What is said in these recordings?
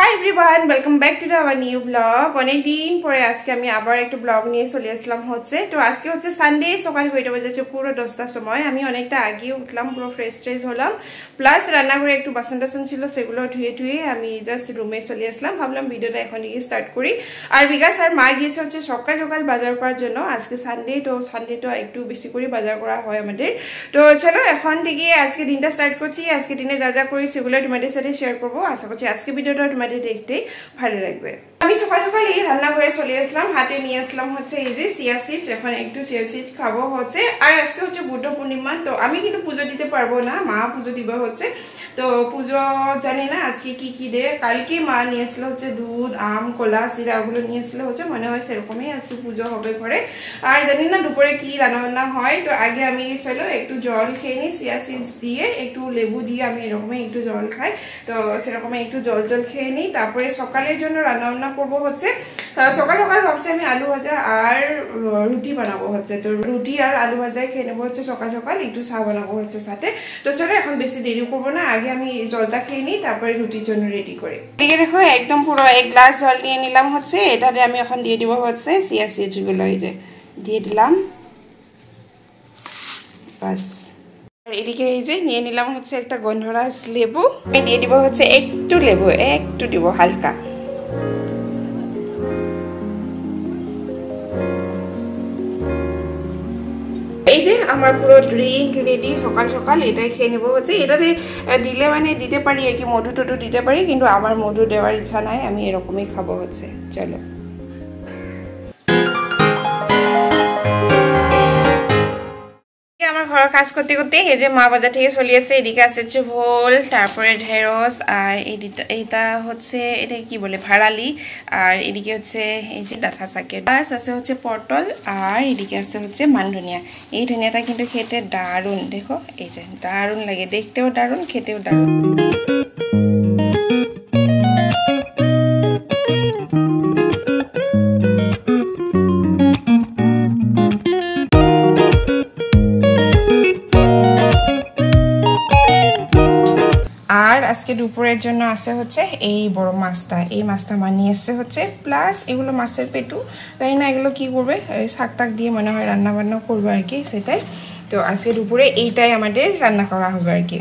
Hi everyone, welcome back to our new vlog. অনেক দিন পরে আজকে আমি আবার একটা ব্লগ নিয়ে চলে আসলাম হচ্ছে। তো আজকে হচ্ছে সানডে, সকাল 9টা বাজে পুরো 10টার সময়। আমি অনেকটা আগে উঠলাম, পুরো ফ্রেশ হলাম। প্লাস রান্নাঘরে একটু বাসন ছিল, সেগুলো ধুয়ে আমি জাস্ট রুমে চলে আসলাম। ভাবলাম ভিডিওটা এখন থেকে স্টার্ট করি। আর বিকাশ আর মা গিয়েছে হচ্ছে সকাল বাজার করার জন্য। আজকে সানডে তো একটু বেশি করে বাজার করা হয় আমাদের। তো চলো এখন থেকে আজকে দিনটা স্টার্ট করছি। আজকে দিনে যা করি সেগুলো তোমাদের সাথে শেয়ার করবো। আশা করছি আজকে ভিডিওটা তোমাদের দেখতে ভালো লাগবে। আমি সকালে রান্নাঘরে চলে আসলাম, হাতে নিয়ে আসলাম হচ্ছে এই যে চিয়া সিড। এখন একটু চিয়া সিড খাবো হচ্ছে। আর আজকে হচ্ছে বুদ্ধ পূর্ণিমা, তো আমি কিন্তু পুজো দিতে পারবো না, মা পুজো দিবে হচ্ছে। তো পুজো জানি না আজকে কি দে। কালকে মা নিয়ে আসলো হচ্ছে দুধ, আম, কলা, চিরা, ওগুলো নিয়ে আসলো হচ্ছে। মনে হয় সেরকমই আজকে পুজো হবে ঘরে। আর জানি না দুপুরে কি রান্না হয়। তো আগে আমি চলো একটু জল খেয়ে নিই, চিয়া সিড দিয়ে একটু লেবু দিয়ে আমি এরকমই একটু জল খাই। তো সেরকম একটু জল খেয়ে নিই। তারপরে সকালের জন্য রান্না করবো হচ্ছে। সকাল ভাবছি আমি আলু ভাজা আর রুটি বানাবো হচ্ছে। তো রুটি আর আলু ভাজাই খেয়ে নেবো হচ্ছে। সকাল একটু চা বানাবো হচ্ছে সাথে। তো চলো এখন বেশি দেরি করবো না, আগে আমি জলটা খেয়ে নিই, তারপরে রুটির জন্য রেডি করি। এদিকে দেখো একদম পুরো 1 গ্লাস জল নিয়ে নিলাম হচ্ছে। এটাতে আমি এখন দিয়ে দিব হচ্ছে চিয়া সিডগুলো, এই যে দিয়ে দিলাম, বাস। এদিকে এই যে নিয়ে নিলাম হচ্ছে একটা গন্ধরাজ লেবু। আমি দিয়ে দিব হচ্ছে একটু লেবু, একটু দিব হালকা। এই যে আমার পুরো ড্রিঙ্ক রেডি। সকাল এটাই খেয়ে নেবো হচ্ছে। এটাতে দিলে মানে দিতে পারি আর কি, মধু টধু দিতে পারি, কিন্তু আমার মধু দেওয়ার ইচ্ছা নাই, আমি এরকমই খাবো হচ্ছে। চলো আমার ঘরের কাজ করতে এই যে মা বাজার থেকে চলে আসছে। এদিকে আছে হচ্ছে ভোল, তারপরে ঢেঁড়স, আর এইটা হচ্ছে এটা কি বলে ভাড়ালি, আর এদিকে হচ্ছে এই যে ডাঁটা শাকের গাছ আছে হচ্ছে পটল, আর এদিকে আছে হচ্ছে মান ধনিয়া। এই ধনিয়াটা কিন্তু খেতে দারুণ, দেখো এই যে দারুণ লাগে, দেখতেও দারুণ, খেতেও দারুণ। আর আজকে দুপুরের জন্য আছে হচ্ছে এই বড় মাছটা। এই মাছটা মানিয়ে এসছে হচ্ছে, প্লাস এগুলো মাছের পেটু, তাই না, এগুলো কি করবে শাক টাক দিয়ে মনে হয় রান্না বান্না করবো আর কি, সেটাই। তো আজকে দুপুরে এইটাই আমাদের রান্না করা হবে আর কি।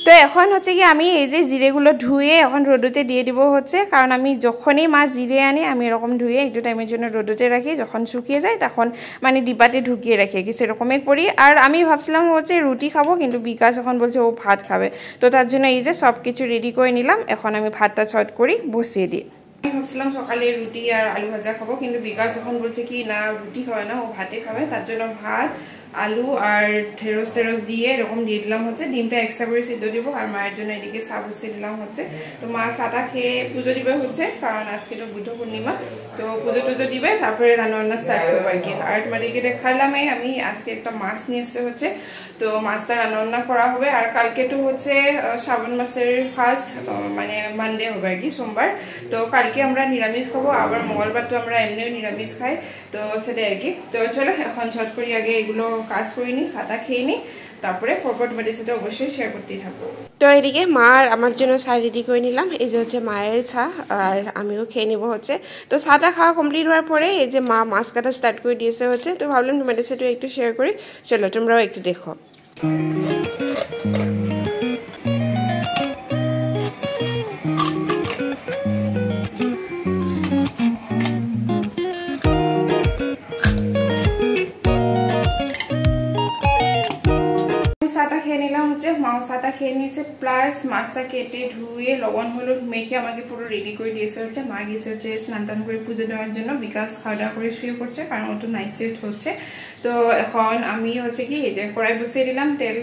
তো এখন হচ্ছে কি আমি এই যে জিরেগুলো ধুয়ে এখন রোদতে দিয়ে দিব হচ্ছে। কারণ আমি যখনই মাছ জিরে আনি আমি এরকম ধুয়ে একটু টাইমের জন্য রোদতে রাখি, যখন শুকিয়ে যায় তখন মানে ডিব্বাতে ঢুকিয়ে রাখি কি, সেরকমই করি। আর আমি ভাবছিলাম হচ্ছে রুটি খাবো, কিন্তু বিকাশ এখন বলছে ও ভাত খাবে। তো তার জন্য এই যে সব কিছু রেডি করে নিলাম। এখন আমি ভাতটা ছট করি বসিয়ে দিই। আমি ভাবছিলাম সকালে রুটি আর আলু ভাজা খাবো, কিন্তু বিকাশ এখন বলছে কি না রুটি খাবে না, ও ভাতে খাবে। তার জন্য ভাত, আলু আর ঢেঁড়স দিয়ে এরকম দিয়ে দিলাম হচ্ছে। ডিমটা এক্সট্রা করে সিদ্ধ দিব। আর মায়ের জন্য এদিকে চা বসিয়ে দিলাম হচ্ছে। তো মা চাটা খেয়ে পুজো দিবে হচ্ছে, কারণ আজকে তো বুদ্ধ পূর্ণিমা। তো পুজো দিবে, তারপরে রান্না স্টার্ট করবো আর কি। আর তোমাদেরকে দেখালামই আমি আজকে একটা মাছ নিয়ে এসে হচ্ছে। তো মাছটা রান্না করা হবে। আর কালকে তো হচ্ছে শ্রাবণ মাসের ফার্স্ট মানে মানডে হবে আর কি, সোমবার। তো কালকে আমরা নিরামিষ খাবো, আবার মঙ্গলবার তো আমরা এমনিও নিরামিষ খাই। তো সেটাই আর কি। তো চলো এখন ঝট করি আগে এগুলো কাজ করে নিই, চাটা খেয়ে নিই, তারপরে পরপর তোমাদের সাথে অবশ্যই শেয়ার করতেই থাকবো। তো এদিকে মা আমার জন্য চা রেডি করে নিলাম। এই যে হচ্ছে মায়ের চা, আর আমিও খেয়ে নেবো হচ্ছে। তো চাটা খাওয়া কমপ্লিট হওয়ার পরে এই যে মা মাছ কাটা স্টার্ট করে দিয়েছে হচ্ছে। তো ভাবলাম তোমাদের সাথে একটু শেয়ার করি, চলো তোমরাও একটু দেখো। চাটা খেয়ে নিলাম হচ্ছে, মাও চাটা খেয়ে নিয়েছে, প্লাস মাছটা কেটে ধুয়ে লবণ হলুদ মেখে আমাকে পুরো রেডি করে দিয়েছে হচ্ছে। মা গিয়েছে হচ্ছে স্নান টান করে পুজো দেওয়ার জন্য। বিকাশ খাওয়া দাওয়া করে শুয়ে পড়ছে, কারণ ওটা নাইট শিফট হচ্ছে। তো এখন আমি হচ্ছে কি এই যে কড়াই বসিয়ে দিলাম, তেল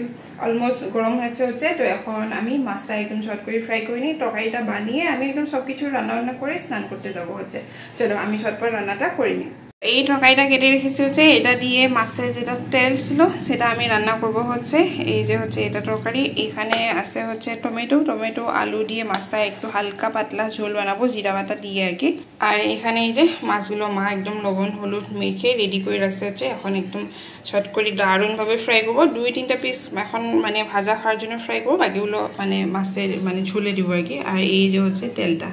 অলমোস্ট গরম হচ্ছে। তো এখন আমি মাছটা একদম শর্ট করে ফ্রাই করে নিই। তরকারিটা বানিয়ে আমি একদম সবকিছু রান্না করে স্নান করতে যাবো হচ্ছে। চলো আমি ঝটপট রান্নাটা করে নিই। এই তরকারিটা কেটে রেখেছি হচ্ছে এটা দিয়ে মাছের যেটা তেল ছিল সেটা আমি রান্না করব হচ্ছে এই যে হচ্ছে এটা তরকারি এখানে আছে হচ্ছে টমেটো আলু দিয়ে মাছটা একটু হালকা পাতলা ঝোল বানাবো জিরা বাটা দিয়ে আর কি আর এখানে এই যে মাছগুলো মা একদম লবণ হলুদ মেখে রেডি করে রাখছে হচ্ছে এখন একদম ছট করে দারুণভাবে ফ্রাই করবো 2-3টা পিস এখন মানে ভাজা খাওয়ার জন্য ফ্রাই করবো বাকিগুলো মানে মাছের মানে ঝোলে দিব আর কি আর এই যে হচ্ছে তেলটা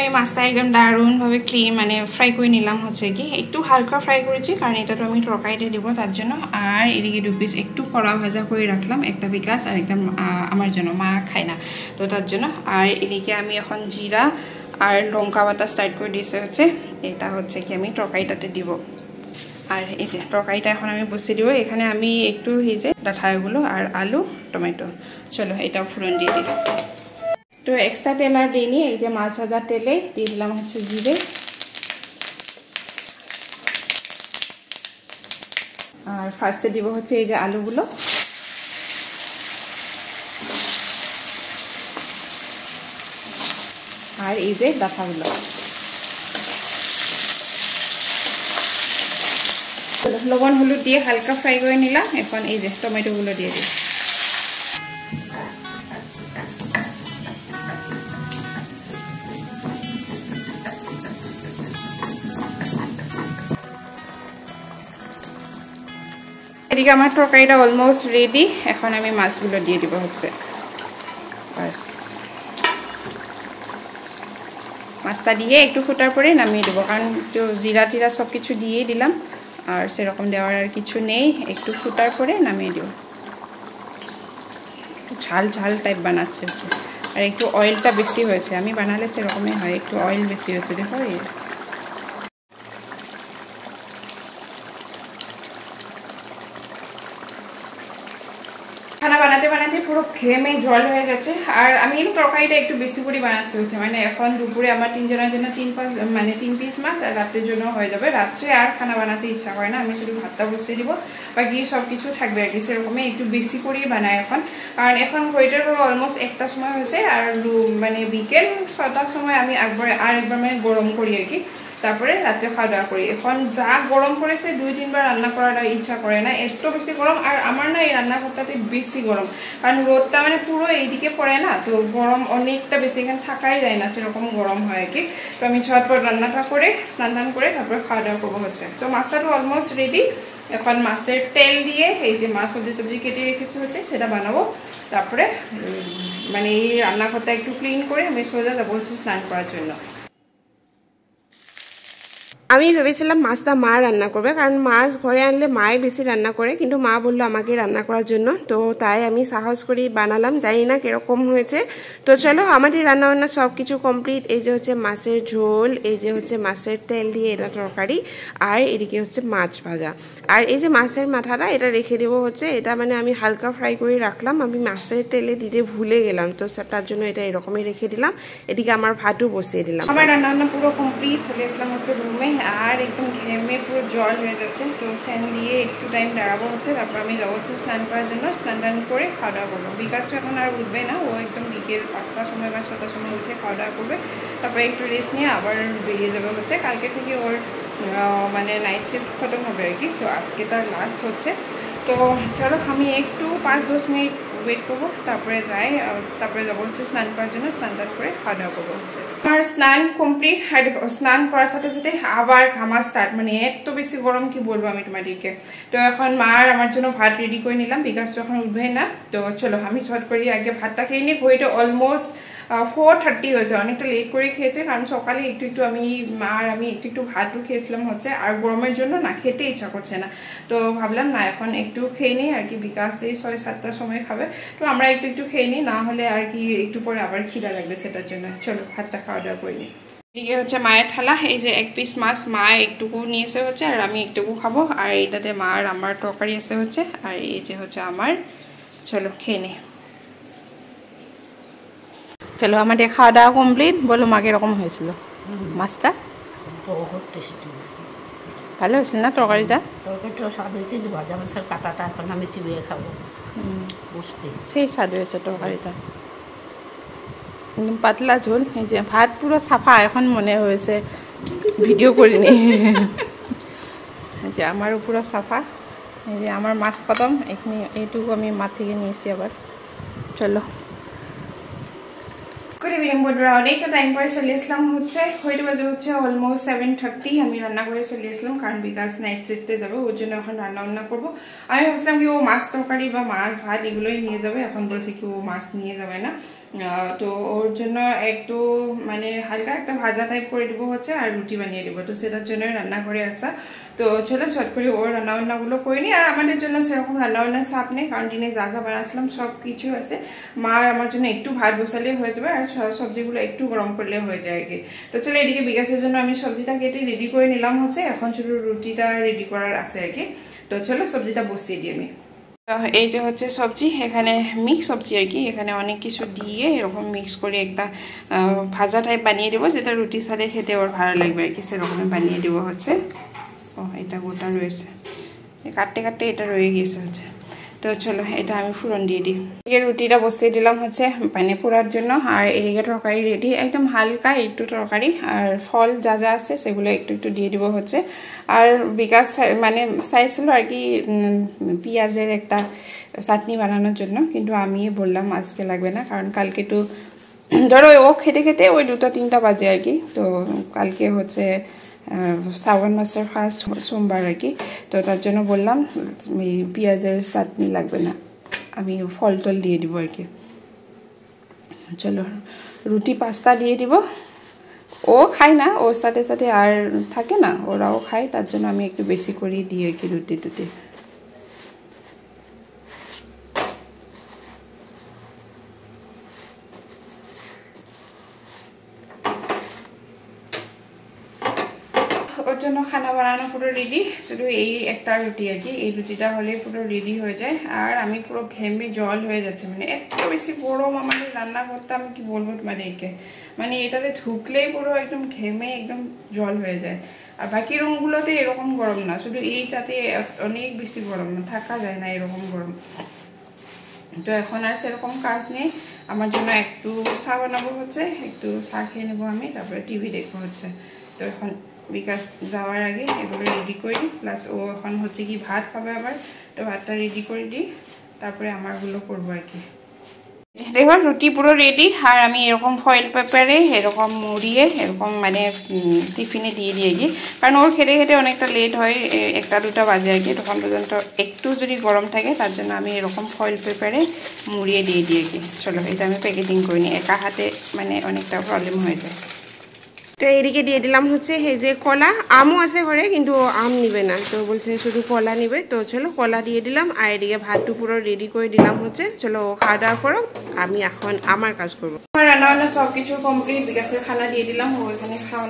আমি মাছটা একদম দারুণভাবে ক্লিন মানে ফ্রাই করে নিলাম হচ্ছে কি একটু হালকা ফ্রাই করেছি কারণ এটা তো আমি তরকারিতে দিব তার জন্য আর এদিকে 2 পিস একটু কড়া ভাজা করে রাখলাম একটা বিকাশ আর একটা আমার জন্য মা খায় না তো তার জন্য আর এদিকে আমি এখন জিরা আর লঙ্কা বাটা স্টার্ট করে দিয়েছে হচ্ছে এটা হচ্ছে কি আমি তরকারিটাতে দিব আর এই যে তরকারিটা এখন আমি বসিয়ে দিব এখানে আমি একটু এই যে ডাঁটাগুলো আর আলু টমেটো চলো এটা ফোড়ন দিয়ে দিই তো এক্সট্রা তেল আর দিইনি এই যে মাছ ভাজার তেলে দিয়ে দিলাম হচ্ছে জিরে আর ফার্স্টে দিব হচ্ছে এই যে আলুগুলো আর এই যে ডাঁটাগুলো লবণ হলুদ দিয়ে হালকা ফ্রাই করে নিলাম এখন এই যে টমেটোগুলো দিয়ে দিই এদিকে আমার তরকারিটা অলমোস্ট রেডি এখন আমি মাছগুলো দিয়ে দিব হচ্ছে বাস মাছটা দিয়ে একটু ফোটার পরে নামিয়ে দেবো কারণ তো জিরা টিরা সব কিছু দিয়েই দিলাম আর সেরকম দেওয়ার আর কিছু নেই একটু ফোটার পরে নামিয়ে দেবো ঝাল ঝাল টাইপ বানাচ্ছে হচ্ছে আর একটু অয়েলটা বেশি হয়েছে আমি বানালে সেরকমই হয় একটু অয়েল বেশি হয়েছে দেখো খানা বানাতে বানাতে পুরো ঘেমে জল হয়ে যাচ্ছে আর আমি এই তরকারিটা একটু বেশি করে বানাচ্ছি হচ্ছে মানে এখন দুপুরে আমার 3 জনের জন্য 3 পিস মাছ আর রাত্রের জন্য হয়ে যাবে রাত্রে আর খানা বানাতে ইচ্ছা করে না আমি শুধু ভাতটা বসিয়ে দিব বাকি সব কিছু থাকবে আর কি সেরকমই একটু বেশি করেই বানাই এখন কারণ এখন ঘড়িটার পুরো অলমোস্ট 1টার সময় হয়েছে আর মানে বিকেল 6টার সময় আমি আরেকবার মানে গরম করি আর কি তারপরে রাতে খাওয়া দাওয়া করি এখন যা গরম করেছে 2-3 বার রান্না করার ইচ্ছা করে না এত বেশি গরম আর আমার না এই রান্নাঘরটাতে বেশি গরম কারণ রোদটা মানে পুরো এইদিকে পড়ে না তো গরম অনেকটা বেশি এখানে থাকাই যায় না সেরকম গরম হয় কি তো আমি ঝটপট রান্নাটা করে স্নান করে তারপরে খাওয়া দাওয়া করবো হচ্ছে তো মাছটা তো অলমোস্ট রেডি এখন মাছের তেল দিয়ে এই যে মাছ সবজি কেটে রেখেছি হচ্ছে সেটা বানাবো তারপরে মানে এই রান্নাঘরটা একটু ক্লিন করে আমি সোজা যাবো হচ্ছে স্নান করার জন্য আমি ভেবেছিলাম মাছটা মা রান্না করবে কারণ মাছ ঘরে আনলে মাই বেশি রান্না করে কিন্তু মা বললো আমাকে রান্না করার জন্য তো তাই আমি সাহস করে বানালাম জানি না কিরকম হয়েছে তো চলো আমাদের রান্নাবান্না সব কিছু কমপ্লিট এই যে হচ্ছে মাছের ঝোল এই যে হচ্ছে মাছের তেল দিয়ে এটা তরকারি আর এদিকে হচ্ছে মাছ ভাজা আর এই যে মাছের মাথাটা এটা রেখে দেবো হচ্ছে এটা মানে আমি হালকা ফ্রাই করে রাখলাম আমি মাছের তেলে দিতে ভুলে গেলাম তো তার জন্য এটা এরকমই রেখে দিলাম এদিকে আমার ভাতও বসিয়ে দিলাম আমার রান্নাবান্না পুরো কমপ্লিট চলে আসলাম হচ্ছে রুমে আর একদম ঘেমে পুরো জল হয়ে যাচ্ছে তো ফ্যান দিয়ে একটু টাইম দাঁড়াবো হচ্ছে তারপর আমি যাবো হচ্ছে স্নান করার জন্য স্নান করে খাওয়া দাওয়া করবো বিকাশটা এখন আর উঠবে না ও একদম বিকেল 5টার সময় বা 6টার সময় উঠে খাওয়া দাওয়া করবে তারপরে একটু রেস্ট নিয়ে আবার বেরিয়ে যাবে হচ্ছে কালকে থেকে ওর মানে নাইট শিফট খতম হবে আর কি তো আজকে তার লাস্ট হচ্ছে তো চলো আমি একটু 5-10 মিনিট ওয়েট করবো তারপরে যাই তারপরে যাবো হচ্ছে স্নান করার জন্য স্নান করে খাওয়া দাওয়া করবো হচ্ছে আমার স্নান কমপ্লিট স্নান করার সাথে সাথে আবার ঘামা স্টার্ট মানে এত বেশি গরম কি বলবো আমি তোমাদেরকে তো এখন মার আমার জন্য ভাত রেডি করে নিলাম বিকাশ যখন উঠবে না তো চলো আমি ঝট করি আগে ভাতটা খেয়ে নিই ঘড়িটা অলমোস্ট 4:30 হয়েছে অনেকটা লেট করে খেয়েছে কারণ সকালে একটু আমি মার আমি একটু ভাতও খেয়েছিলাম হচ্ছে আর গরমের জন্য না খেতে ইচ্ছা করছে না তো ভাবলাম না এখন একটু খেয়ে নিই আর কি বিকাশ এই 6-7টার সময় খাবে তো আমরা একটু খেয়ে নিই না হলে আর কি একটু পরে আবার খিদা লাগবে সেটার জন্য চলো ভাতটা খাওয়া দাওয়া করে নিই এদিকে হচ্ছে মায়ের থালা এই যে 1 পিস মাছ মা একটুকু নিয়েছে হচ্ছে আর আমি একটুকু খাবো আর এটাতে মা আর আমার তরকারি আছে হচ্ছে আর এই যে হচ্ছে আমার চলো খেয়ে নে চলো আমাদের খাওয়া দাওয়া কমপ্লিট বলো মা কিরকম হয়েছিল মাছটা বহুত টেস্টি ভালো হয়েছে না তরকারিটা? তরকারিটা স্বাদ হয়েছে, যে ভাজা মাছের কাঁটাটা এখন আমি চিবিয়ে খাবো বসতে। সেই স্বাদ হয়েছে তরকারিটা, একদম পাতলা ঝোল। এই যে ভাত পুরো সাফা, এখন মনে হয়েছে ভিডিও করিনি। এই যে আমারও পুরো সাফা। এই যে আমার মাছ খতম, এখানে এইটুকু আমি মাঠ থেকে নিয়েছি আবার। চলো গুড ইভিনিং বন্ধুরা, অনেকটা টাইম পরে চলে আসলাম হচ্ছে, হইতে বাজে হচ্ছে অলমোস্ট 7:30। আমি রান্না করে চলে আসলাম কারণ বিকাশ নাইট শিফটে যাবে, ওর জন্য এখন রান্না করবো। আমি ভাবছিলাম কি ও মাছ তরকারি বা মাছ ভাত এগুলোই নিয়ে যাবে, এখন বলছে কি ও মাছ নিয়ে যাবে না। তো ওর জন্য একটু মানে হালকা একটা ভাজা টাইপ করে দিব হচ্ছে, আর রুটি বানিয়ে দিব, তো সেটার জন্য রান্না করে আসা। তো চলো চট করে ওর রান্নাবান্নাগুলো করে নিই। আর আমাদের জন্য সেরকম রান্নাবান্নার চাপ নেই, কারণ দিনে যা যা বানাচ্ছিলাম সব কিছু আছে। মা আমার জন্য একটু ভাত বসালে হয়ে যাবে, আর সবজিগুলো একটু গরম করলে হয়ে যায় আর কি। তো চলো এদিকে বিকাশের জন্য আমি সবজিটা কেটে রেডি করে নিলাম হচ্ছে, এখন শুধু রুটিটা রেডি করার আছে আর কি। তো চলো সবজিটা বসিয়ে দিই আমি। এই যে হচ্ছে সবজি, এখানে মিক্স সবজি আর কি, এখানে অনেক কিছু দিয়ে এরকম মিক্স করে একটা ভাজা টাইপ বানিয়ে দেবো, যেটা রুটির সাথে খেতে ওর ভালো লাগবে আর কি, সেরকমই বানিয়ে দেবো হচ্ছে। ও এটা গোটা রয়েছে, কাটতে কাটতে এটা রয়ে গিয়েছে হচ্ছে। তো চলো এটা আমি ফোড়ন দিয়ে দিই। এদিকে রুটিটা বসিয়ে দিলাম হচ্ছে পানি পোড়ার জন্য, আর এদিকে তরকারি রেডি, একদম হালকা একটু তরকারি, আর ফল যা যা আছে সেগুলো একটু একটু দিয়ে দিব হচ্ছে। আর বিকাশ মানে চাইছিল আর কি পেঁয়াজের একটা চাটনি বানানোর জন্য, কিন্তু আমি বললাম আজকে লাগবে না, কারণ কালকে তো ধরো ও খেতে খেতে ওই 2-3টা বাজে আর কি। তো কালকে হচ্ছে শ্রাবণ মাসের ফার্স্ট সোমবার আর কি, তো তার জন্য বললাম পেঁয়াজের চাটনি লাগবে না, আমি ফল টল দিয়ে দিব আর কি। চলো রুটি 5টা দিয়ে দিব, ও খায় না, ওর সাথে সাথে আর থাকে না, ওরাও খায়, তার জন্য আমি একটু বেশি করেই দিই আর কি রুটি টুটি। ওর জন্য খানা বানানো পুরো রেডি, শুধু এই একটা রুটি আর কি, এই রুটিটা হলে পুরো রেডি হয়ে যায়। আর আমি পুরো ঘেমে জল হয়ে যাচ্ছে, মানে এত বেশি গরম আমাদের রান্না করতে, আমি কি বলবো মানে একে, মানে এটাতে ঢুকলেই পুরো একদম ঘেমে একদম জল হয়ে যায়। আর বাকি রুমগুলোতে এরকম গরম না, শুধু এইটাতে অনেক বেশি গরম, থাকা যায় না এরকম গরম। তো এখন আর সেরকম কাজ নেই, আমার জন্য একটু চা বানাবো হচ্ছে, একটু চা খেয়ে নেবো আমি, তারপরে টিভি দেখবো হচ্ছে। তো এখন বিকাশ যাওয়ার আগে এগুলো রেডি করে দিই, প্লাস ও এখন হচ্ছে কি ভাত খাবে আবার, তো ভাতটা রেডি করে দিই, তারপরে আমারগুলো করবো আর কি। দেখো রুটি পুরো রেডি, আর আমি এরকম ফয়েল পেপারে এরকম মুড়িয়ে এরকম মানে টিফিনে দিয়ে দিয়ে গিয়ে, কারণ ওর খেতে খেতে অনেকটা লেট হয়, 1টা-2টা বাজে আর কি, তখন পর্যন্ত একটু যদি গরম থাকে, তার জন্য আমি এরকম ফয়েল পেপারে মুড়িয়ে দিয়ে দিয়ে গিয়ে। চলো এটা আমি প্যাকেটিং করে নিই, একা হাতে মানে অনেকটা প্রবলেম হয়ে যায়। তো এদিকে দিয়ে দিলাম হচ্ছে এই যে কলা, আমও আছে ঘরে কিন্তু আম নিবে না, তো বলছে শুধু কলা নিবে। তো চলো কলা দিয়ে দিলাম, আর এদিকে ভাতটু পুরো রেডি করে দিলাম হচ্ছে। চলো খাওয়া দাওয়া করো, আমি এখন আমার কাজ করবো। আমার রান্নাবান্না সব কিছু কমপ্লিট, বিকাশের খানা দিয়ে দিলাম, ও এখানে খাওয়া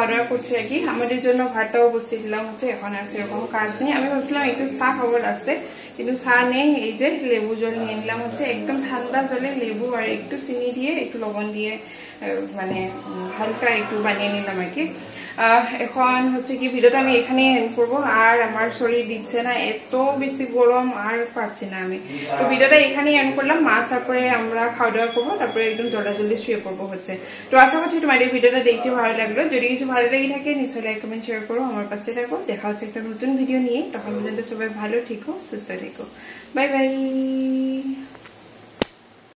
দাওয়া করছে আর কি। আমাদের জন্য ভাতটাও বসিয়ে দিলাম হচ্ছে, এখন আর সেরকম কাজ নেই। আমি ভাবছিলাম একটু চা খাবো আসতে, কিন্তু চা নেই, এই যে লেবু জল নিয়ে নিলাম হচ্ছে, একদম ঠান্ডা জলে লেবু আর একটু চিনি দিয়ে একটু লবণ দিয়ে মানে হালকা একটু বানিয়ে নিলাম আর কি। এখন হচ্ছে কি ভিডিওটা আমি এখানে এন্ড করবো, আর আমার শরীর দিচ্ছে না, এত বেশি গরম আর পারছি না আমি। তো ভিডিওটা এখানেই এন্ড করলাম, মাছ তারপরে আমরা খাওয়া দাওয়া করবো, তারপরে একদম জলদি শুয়ে পড়বো হচ্ছে। তো আশা করছি তোমার এই ভিডিওটা দেখতে ভালো লাগলো, যদি কিছু ভালো লেগে থাকে নিশ্চয়ই লাইক কমেন্ট শেয়ার করো, আমার পাশে থাকো। দেখা হচ্ছে একটা নতুন ভিডিও নিয়ে, তখন পর্যন্ত সবাই ভালো থেকো, সুস্থ থেকো, বাই বাই।